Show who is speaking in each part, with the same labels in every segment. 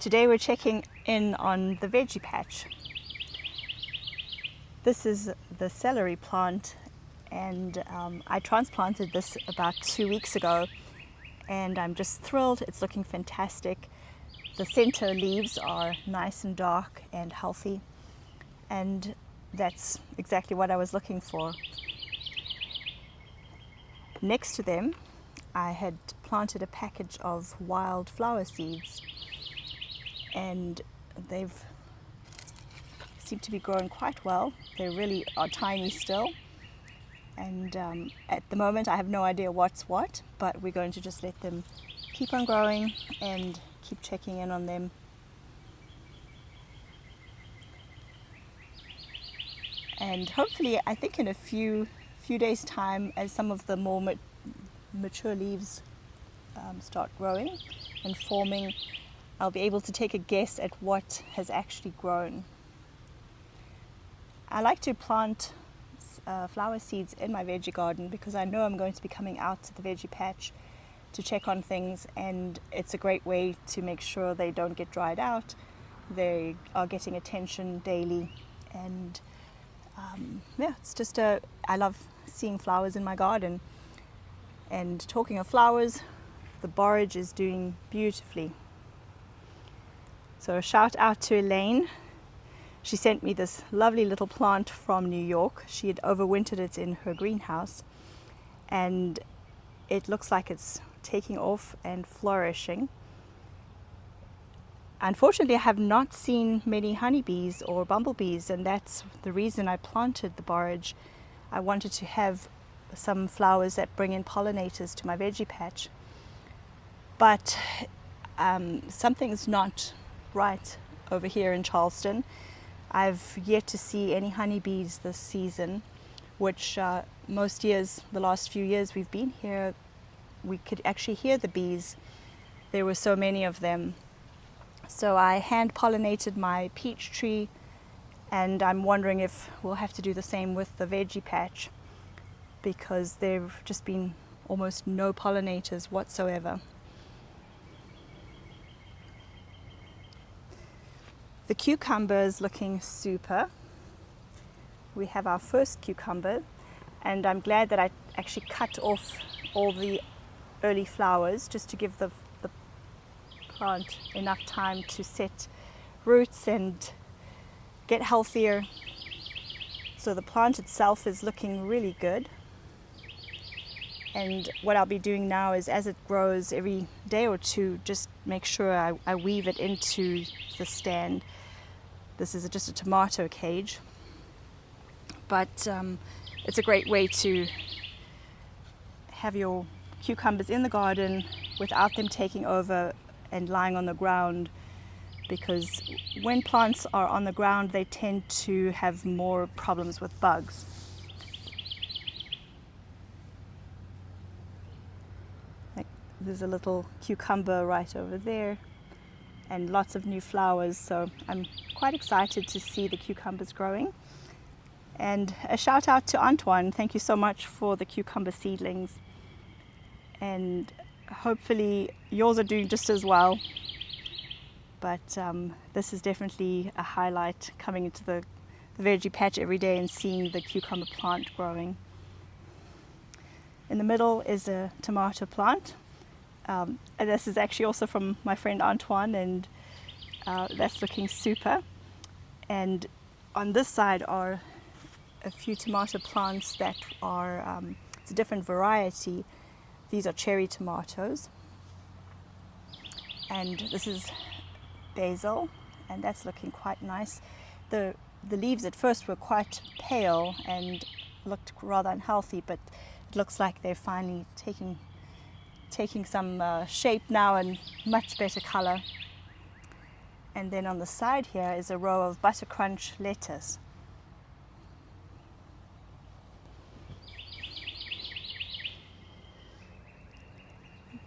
Speaker 1: Today we're checking in on the veggie patch. This is the celery plant, and I transplanted this about 2 weeks ago, and I'm just thrilled. It's looking fantastic. The center leaves are nice and dark and healthy, and that's exactly what I was looking for. Next to them, I had planted a package of wild flower seeds, and they've seem to be growing quite well. They really are tiny still, and at the moment I have no idea what's what, but we're going to just let them keep on growing and keep checking in on them. And hopefully, I think in a few days time, as some of the more mature leaves start growing and forming, I'll be able to take a guess at what has actually grown. I like to plant flower seeds in my veggie garden because I know I'm going to be coming out to the veggie patch to check on things, and it's a great way to make sure they don't get dried out. They are getting attention daily, and it's just I love seeing flowers in my garden. And talking of flowers, the borage is doing beautifully. So a shout out to Elaine. She sent me this lovely little plant from New York. She had overwintered it in her greenhouse, and it looks like it's taking off and flourishing. Unfortunately, I have not seen many honeybees or bumblebees, and that's the reason I planted the borage. I wanted to have some flowers that bring in pollinators to my veggie patch. But something's not right over here in Charleston. I've yet to see any honeybees this season, which most years, the last few years we've been here, we could actually hear the bees. There were so many of them. So I hand pollinated my peach tree, and I'm wondering if we'll have to do the same with the veggie patch, because there've just been almost no pollinators whatsoever. The cucumber is looking super. We have our first cucumber, and I'm glad that I actually cut off all the early flowers just to give the plant enough time to set roots and get healthier. So the plant itself is looking really good. And what I'll be doing now is, as it grows every day or two, just make sure I weave it into the stand. This is just a tomato cage, but it's a great way to have your cucumbers in the garden without them taking over and lying on the ground, because when plants are on the ground they tend to have more problems with bugs. Like, there's a little cucumber right over there, and lots of new flowers, so I'm quite excited to see the cucumbers growing. And a shout out to Antoine. Thank you so much for the cucumber seedlings, and hopefully yours are doing just as well. But this is definitely a highlight, coming into the veggie patch every day and seeing the cucumber plant growing. In the middle is a tomato plant. And this is actually also from my friend Antoine, and that's looking super. And on this side are a few tomato plants that are, it's a different variety. These are cherry tomatoes. And this is basil, and that's looking quite nice. The leaves at first were quite pale and looked rather unhealthy, but it looks like they're finally taking some shape now and much better color. And then on the side here is a row of butter crunch lettuce.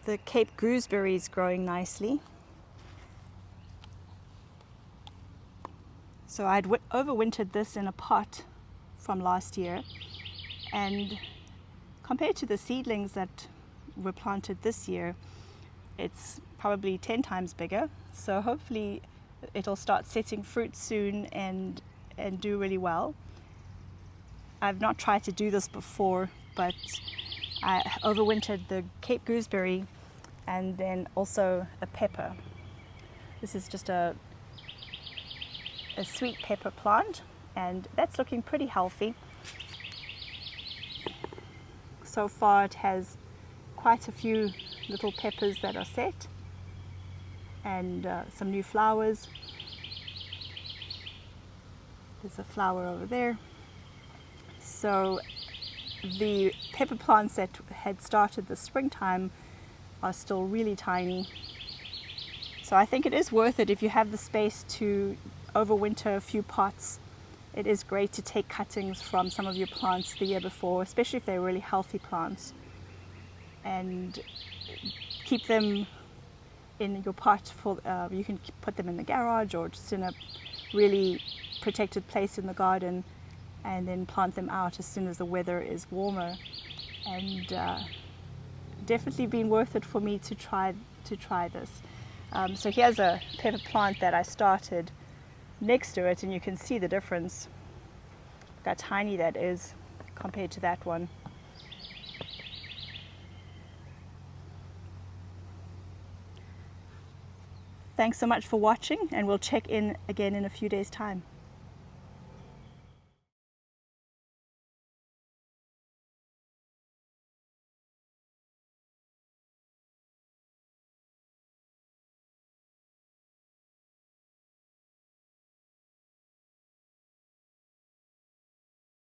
Speaker 1: The Cape gooseberry is growing nicely. So I'd overwintered this in a pot from last year, and compared to the seedlings that were planted this year, it's probably 10 times bigger. So hopefully it'll start setting fruit soon and do really well. I've not tried to do this before, but I overwintered the Cape gooseberry and then also a pepper. This is just a sweet pepper plant, and that's looking pretty healthy. So far it has quite a few little peppers that are set, and some new flowers. There's a flower over there. So the pepper plants that had started the springtime are still really tiny. So I think it is worth it if you have the space to overwinter a few pots. It is great to take cuttings from some of your plants the year before, especially if they're really healthy plants, and keep them in your pot. For you can put them in the garage or just in a really protected place in the garden, and then plant them out as soon as the weather is warmer. And definitely been worth it for me to try this. So here's a pepper plant that I started next to it, and you can see the difference. Look how tiny that is compared to that one. Thanks so much for watching, and we'll check in again in a few days' time.